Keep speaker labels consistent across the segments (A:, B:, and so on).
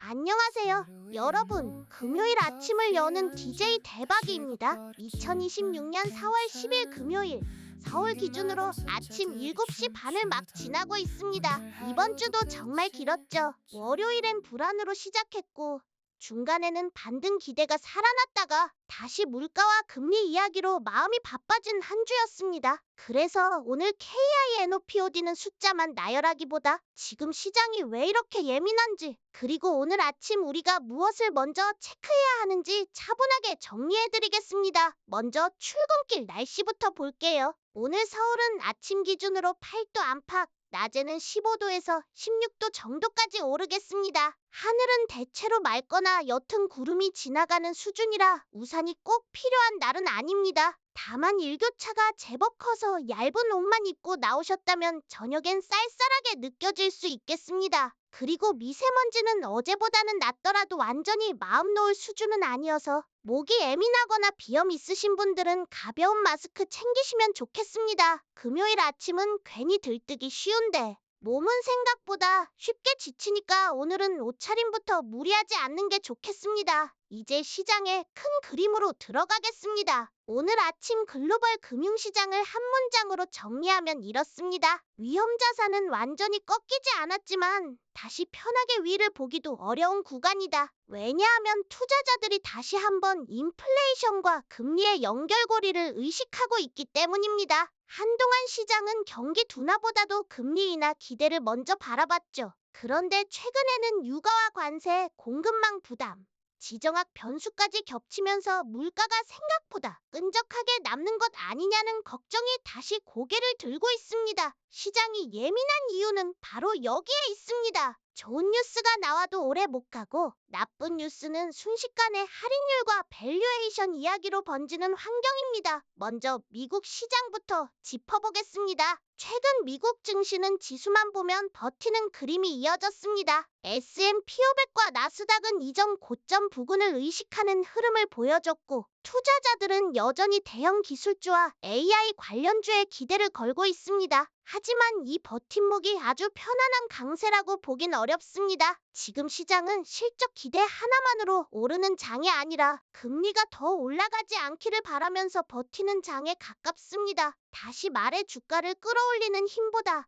A: 안녕하세요. 여러분, 금요일 아침을 여는 DJ 대박이입니다. 2026년 4월 10일 금요일, 서울 기준으로 아침 7시 반을 막 지나고 있습니다. 이번 주도 정말 길었죠. 월요일엔 불안으로 시작했고, 중간에는 반등 기대가 살아났다가 다시 물가와 금리 이야기로 마음이 바빠진 한 주였습니다. 그래서 오늘 KINOPOD는 숫자만 나열하기보다 지금 시장이 왜 이렇게 예민한지, 그리고 오늘 아침 우리가 무엇을 먼저 체크해야 하는지 차분하게 정리해드리겠습니다. 먼저 출근길 날씨부터 볼게요. 오늘 서울은 아침 기준으로 8도 안팎, 낮에는 15도에서 16도 정도까지 오르겠습니다. 하늘은 대체로 맑거나 옅은 구름이 지나가는 수준이라 우산이 꼭 필요한 날은 아닙니다. 다만 일교차가 제법 커서 얇은 옷만 입고 나오셨다면 저녁엔 쌀쌀하게 느껴질 수 있겠습니다. 그리고 미세먼지는 어제보다는 낫더라도 완전히 마음 놓을 수준은 아니어서 모기 예민하거나 비염 있으신 분들은 가벼운 마스크 챙기시면 좋겠습니다. 금요일 아침은 괜히 들뜨기 쉬운데 몸은 생각보다 쉽게 지치니까 오늘은 옷차림부터 무리하지 않는 게 좋겠습니다. 이제 시장의 큰 그림으로 들어가겠습니다. 오늘 아침 글로벌 금융시장을 한 문장으로 정리하면 이렇습니다. 위험자산은 완전히 꺾이지 않았지만 다시 편하게 위를 보기도 어려운 구간이다. 왜냐하면 투자자들이 다시 한번 인플레이션과 금리의 연결고리를 의식하고 있기 때문입니다. 한동안 시장은 경기 둔화보다도 금리 인하 기대를 먼저 바라봤죠. 그런데 최근에는 유가와 관세, 공급망 부담, 지정학 변수까지 겹치면서 물가가 생각보다 끈적하게 남는 것 아니냐는 걱정이 다시 고개를 들고 있습니다. 시장이 예민한 이유는 바로 여기에 있습니다. 좋은 뉴스가 나와도 오래 못 가고 나쁜 뉴스는 순식간에 할인율과 밸류에이션 이야기로 번지는 환경입니다. 먼저 미국 시장부터 짚어보겠습니다. 최근 미국 증시는 지수만 보면 버티는 그림이 이어졌습니다. S&P 500과 나스닥은 이전 고점 부근을 의식하는 흐름을 보여줬고, 투자자들은 여전히 대형 기술주와 AI 관련주에 기대를 걸고 있습니다. 하지만 이 버팀목이 아주 편안한 강세라고 보긴 어렵습니다. 지금 시장은 실적 기대 하나만으로 오르는 장이 아니라 금리가 더 올라가지 않기를 바라면서 버티는 장에 가깝습니다. 다시 말해 주가를 끌어올리는 힘보다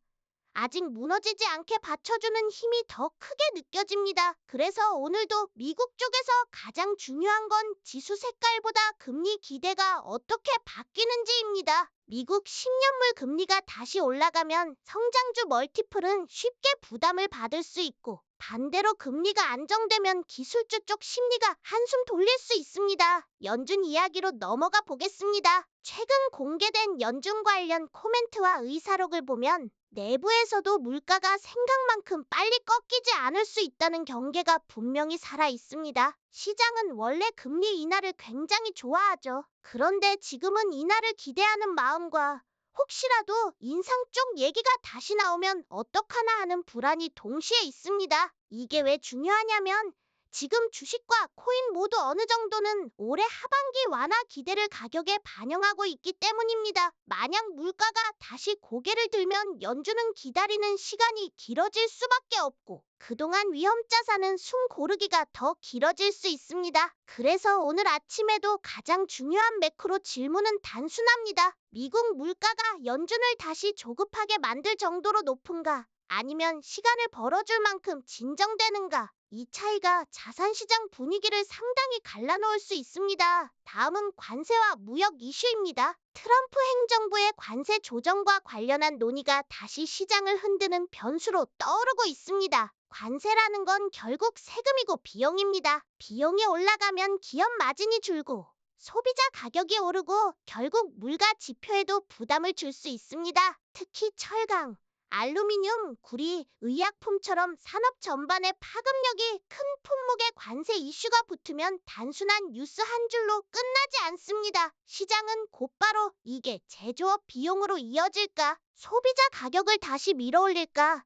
A: 아직 무너지지 않게 받쳐주는 힘이 더 크게 느껴집니다. 그래서 오늘도 미국 쪽에서 가장 중요한 건 지수 색깔보다 금리 기대가 어떻게 바뀌는지입니다. 미국 10년물 금리가 다시 올라가면 성장주 멀티플은 쉽게 부담을 받을 수 있고, 반대로 금리가 안정되면 기술주 쪽 심리가 한숨 돌릴 수 있습니다. 연준 이야기로 넘어가 보겠습니다. 최근 공개된 연준 관련 코멘트와 의사록을 보면 내부에서도 물가가 생각만큼 빨리 꺾이지 않을 수 있다는 경계가 분명히 살아 있습니다. 시장은 원래 금리 인하를 굉장히 좋아하죠. 그런데 지금은 인하를 기대하는 마음과 혹시라도 인상 쪽 얘기가 다시 나오면 어떡하나 하는 불안이 동시에 있습니다. 이게 왜 중요하냐면 지금 주식과 코인 모두 어느 정도는 올해 하반기 완화 기대를 가격에 반영하고 있기 때문입니다. 만약 물가가 다시 고개를 들면 연준은 기다리는 시간이 길어질 수밖에 없고, 그동안 위험자산은 숨 고르기가 더 길어질 수 있습니다. 그래서 오늘 아침에도 가장 중요한 매크로 질문은 단순합니다. 미국 물가가 연준을 다시 조급하게 만들 정도로 높은가? 아니면 시간을 벌어줄 만큼 진정되는가? 이 차이가 자산시장 분위기를 상당히 갈라놓을 수 있습니다. 다음은 관세와 무역 이슈입니다. 트럼프 행정부의 관세 조정과 관련한 논의가 다시 시장을 흔드는 변수로 떠오르고 있습니다. 관세라는 건 결국 세금이고 비용입니다. 비용이 올라가면 기업 마진이 줄고 소비자 가격이 오르고 결국 물가 지표에도 부담을 줄 수 있습니다. 특히 철강, 알루미늄, 구리, 의약품처럼 산업 전반의 파급력이 큰 품목의 관세 이슈가 붙으면 단순한 뉴스 한 줄로 끝나지 않습니다. 시장은 곧바로 이게 제조업 비용으로 이어질까, 소비자 가격을 다시 밀어올릴까,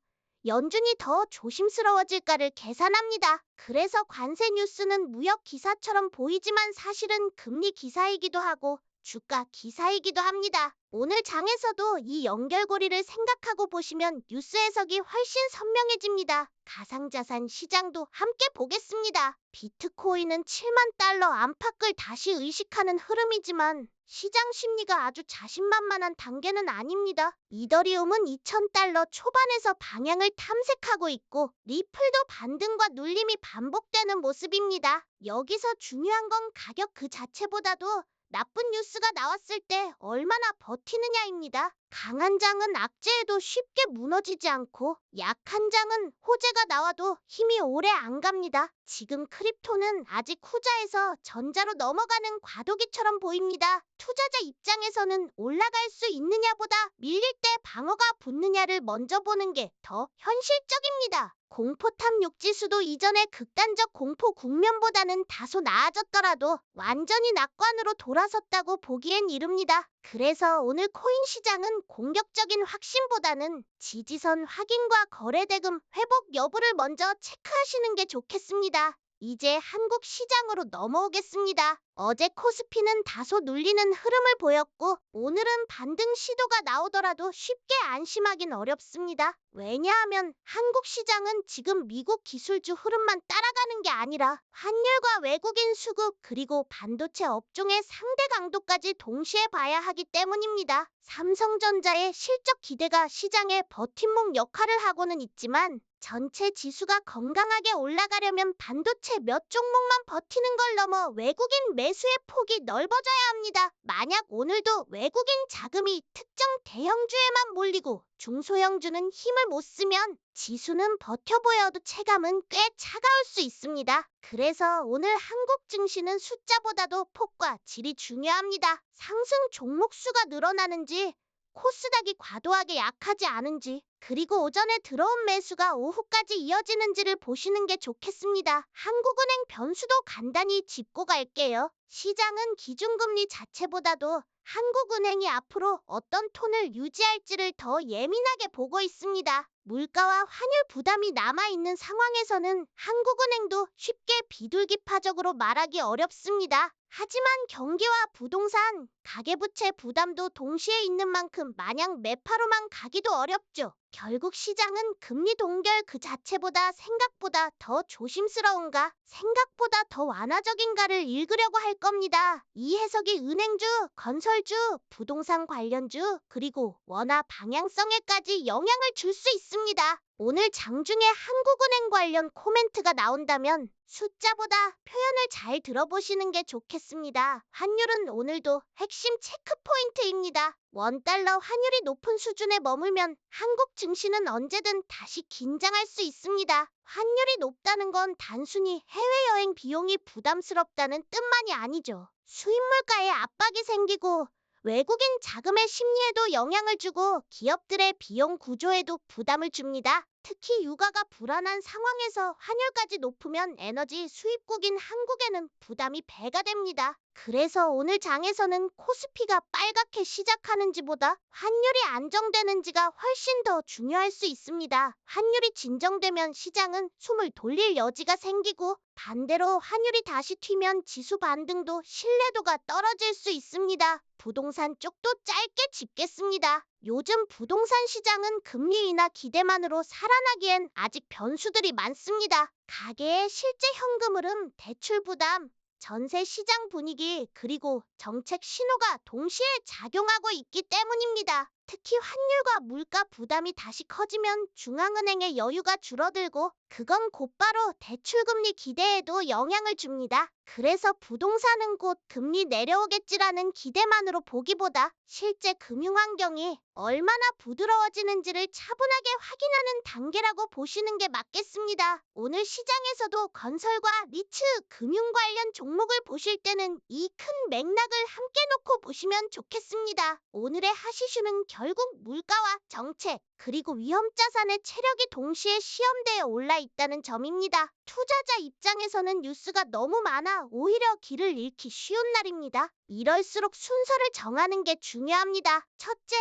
A: 연준이 더 조심스러워질까를 계산합니다. 그래서 관세 뉴스는 무역 기사처럼 보이지만 사실은 금리 기사이기도 하고 주가 기사이기도 합니다. 오늘 장에서도 이 연결고리를 생각하고 보시면 뉴스 해석이 훨씬 선명해집니다. 가상자산 시장도 함께 보겠습니다. 비트코인은 7만 달러 안팎을 다시 의식하는 흐름이지만 시장 심리가 아주 자신만만한 단계는 아닙니다. 이더리움은 2,000달러 초반에서 방향을 탐색하고 있고 리플도 반등과 눌림이 반복되는 모습입니다. 여기서 중요한 건 가격 그 자체보다도 나쁜 뉴스가 나왔을 때 얼마나 버티느냐입니다. 강한 장은 악재에도 쉽게 무너지지 않고 약한 장은 호재가 나와도 힘이 오래 안 갑니다. 지금 크립토는 아직 후자에서 전자로 넘어가는 과도기처럼 보입니다. 투자자 입장에서는 올라갈 수 있느냐보다 밀릴 때 방어가 붙느냐를 먼저 보는 게 더 현실적입니다. 공포탐욕 지수도 이전의 극단적 공포 국면보다는 다소 나아졌더라도 완전히 낙관으로 돌아섰다고 보기엔 이릅니다. 그래서 오늘 코인 시장은 공격적인 확신보다는 지지선 확인과 거래대금 회복 여부를 먼저 체크하시는 게 좋겠습니다. 이제 한국 시장으로 넘어오겠습니다. 어제 코스피는 다소 눌리는 흐름을 보였고 오늘은 반등 시도가 나오더라도 쉽게 안심하긴 어렵습니다. 왜냐하면 한국 시장은 지금 미국 기술주 흐름만 따라가는 게 아니라 환율과 외국인 수급 그리고 반도체 업종의 상대 강도까지 동시에 봐야 하기 때문입니다. 삼성전자의 실적 기대가 시장의 버팀목 역할을 하고는 있지만 전체 지수가 건강하게 올라가려면 반도체 몇 종목만 버티는 걸 넘어 외국인 매수의 폭이 넓어져야 합니다. 만약 오늘도 외국인 자금이 특정 대형주에만 몰리고 중소형주는 힘을 못 쓰면 지수는 버텨 보여도 체감은 꽤 차가울 수 있습니다. 그래서 오늘 한국 증시는 숫자보다도 폭과 질이 중요합니다. 상승 종목 수가 늘어나는지 코스닥이 과도하게 약하지 않은지 그리고 오전에 들어온 매수가 오후까지 이어지는지를 보시는 게 좋겠습니다. 한국은행 변수도 간단히 짚고 갈게요. 시장은 기준금리 자체보다도 한국은행이 앞으로 어떤 톤을 유지할지를 더 예민하게 보고 있습니다. 물가와 환율 부담이 남아있는 상황에서는 한국은행도 쉽게 비둘기파적으로 말하기 어렵습니다. 하지만 경기와 부동산, 가계부채 부담도 동시에 있는 만큼 마냥 매파로만 가기도 어렵죠. 결국 시장은 금리 동결 그 자체보다 생각보다 더 조심스러운가, 생각보다 더 완화적인가를 읽으려고 할 겁니다. 이 해석이 은행주, 건설주, 부동산 관련주, 그리고 원화 방향성에까지 영향을 줄 수 있습니다. 오늘 장중에 한국은행 관련 코멘트가 나온다면 숫자보다 표현을 잘 들어보시는 게 좋겠습니다. 환율은 오늘도 핵심 체크 포인트입니다. 원달러 환율이 높은 수준에 머물면 한국 증시는 언제든 다시 긴장할 수 있습니다. 환율이 높다는 건 단순히 해외여행 비용이 부담스럽다는 뜻만이 아니죠. 수입 물가에 압박이 생기고 외국인 자금의 심리에도 영향을 주고 기업들의 비용 구조에도 부담을 줍니다. 특히 유가가 불안한 상황에서 환율까지 높으면 에너지 수입국인 한국에는 부담이 배가 됩니다. 그래서 오늘 장에서는 코스피가 빨갛게 시작하는지보다 환율이 안정되는지가 훨씬 더 중요할 수 있습니다. 환율이 진정되면 시장은 숨을 돌릴 여지가 생기고 반대로 환율이 다시 튀면 지수 반등도 신뢰도가 떨어질 수 있습니다. 부동산 쪽도 짧게 짚겠습니다. 요즘 부동산 시장은 금리 인하 기대만으로 살아나기엔 아직 변수들이 많습니다. 가계의 실제 현금 흐름, 대출 부담, 전세 시장 분위기, 그리고 정책 신호가 동시에 작용하고 있기 때문입니다. 특히 환율과 물가 부담이 다시 커지면 중앙은행의 여유가 줄어들고 그건 곧바로 대출금리 기대에도 영향을 줍니다. 그래서 부동산은 곧 금리 내려오겠지라는 기대만으로 보기보다 실제 금융 환경이 얼마나 부드러워지는지를 차분하게 확인하는 단계라고 보시는 게 맞겠습니다. 오늘 시장에서도 건설과 리츠, 금융 관련 종목을 보실 때는 이 큰 맥락을 함께 놓고 보시면 좋겠습니다. 오늘의 하시슈는 결국 물가와 정책, 그리고 위험자산의 체력이 동시에 시험대에 올라 있다는 점입니다. 투자자 입장에서는 뉴스가 너무 많아 오히려 길을 잃기 쉬운 날입니다. 이럴수록 순서를 정하는 게 중요합니다. 첫째,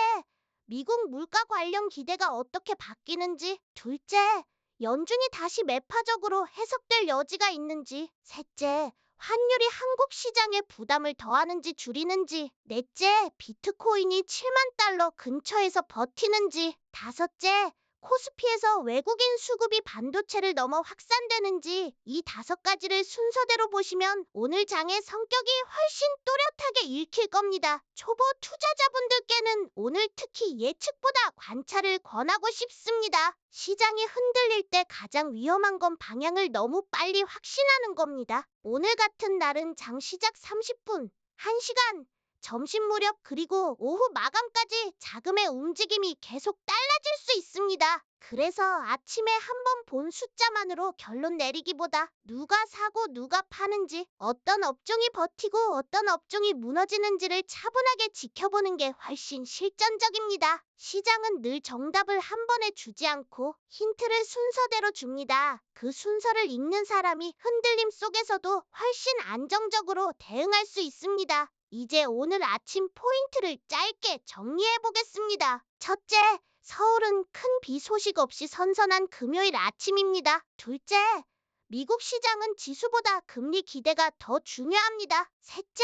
A: 미국 물가 관련 기대가 어떻게 바뀌는지. 둘째, 연준이 다시 매파적으로 해석될 여지가 있는지. 셋째, 환율이 한국 시장에 부담을 더하는지 줄이는지. 넷째, 비트코인이 7만 달러 근처에서 버티는지. 다섯째, 코스피에서 외국인 수급이 반도체를 넘어 확산되는지. 이 5가지를 순서대로 보시면 오늘 장의 성격이 훨씬 또렷하게 읽힐 겁니다. 초보 투자자분들께는 오늘 특히 예측보다 관찰을 권하고 싶습니다. 시장이 흔들릴 때 가장 위험한 건 방향을 너무 빨리 확신하는 겁니다. 오늘 같은 날은 장 시작 30분, 1시간, 점심 무렵 그리고 오후 마감까지 자금의 움직임이 계속 달라질 수 있습니다. 그래서 아침에 한번 본 숫자만으로 결론 내리기보다 누가 사고 누가 파는지, 어떤 업종이 버티고 어떤 업종이 무너지는지를 차분하게 지켜보는 게 훨씬 실전적입니다. 시장은 늘 정답을 한 번에 주지 않고 힌트를 순서대로 줍니다. 그 순서를 읽는 사람이 흔들림 속에서도 훨씬 안정적으로 대응할 수 있습니다. 이제 오늘 아침 포인트를 짧게 정리해 보겠습니다. 첫째, 서울은 큰 비 소식 없이 선선한 금요일 아침입니다. 둘째, 미국 시장은 지수보다 금리 기대가 더 중요합니다. 셋째,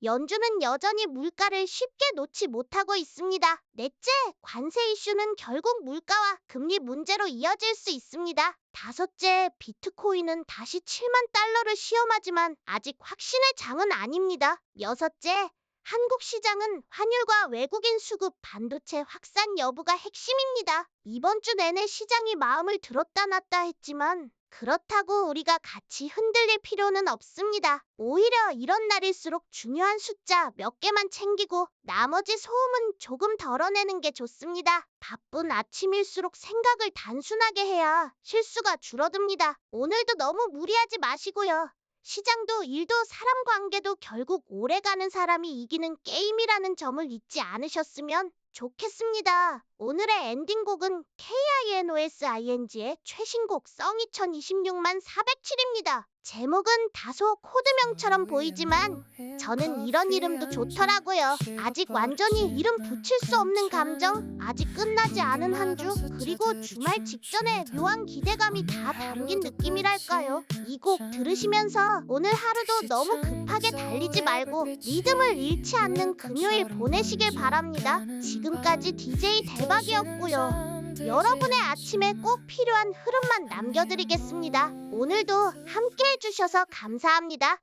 A: 연준은 여전히 물가를 쉽게 놓지 못하고 있습니다. 넷째, 관세 이슈는 결국 물가와 금리 문제로 이어질 수 있습니다. 다섯째, 비트코인은 다시 7만 달러를 시험하지만 아직 확신의 장은 아닙니다. 여섯째, 한국 시장은 환율과 외국인 수급, 반도체 확산 여부가 핵심입니다. 이번 주 내내 시장이 마음을 들었다 놨다 했지만 그렇다고 우리가 같이 흔들릴 필요는 없습니다. 오히려 이런 날일수록 중요한 숫자 몇 개만 챙기고 나머지 소음은 조금 덜어내는 게 좋습니다. 바쁜 아침일수록 생각을 단순하게 해야 실수가 줄어듭니다. 오늘도 너무 무리하지 마시고요. 시장도 일도 사람 관계도 결국 오래가는 사람이 이기는 게임이라는 점을 잊지 않으셨으면 좋겠습니다. 오늘의 엔딩곡은 KINOSING의 최신곡 성 2026만 407입니다. 제목은 다소 코드명처럼 보이지만 저는 이런 이름도 좋더라고요. 아직 완전히 이름 붙일 수 없는 감정, 아직 끝나지 않은 한 주, 그리고 주말 직전에 묘한 기대감이 다 담긴 느낌이랄까요. 이 곡 들으시면서 오늘 하루도 너무 급하게 달리지 말고 리듬을 잃지 않는 금요일 보내시길 바랍니다. 지금까지 DJ 대박이었고요. 여러분의 아침에 꼭 필요한 흐름만 남겨드리겠습니다. 오늘도 함께 해주셔서 감사합니다.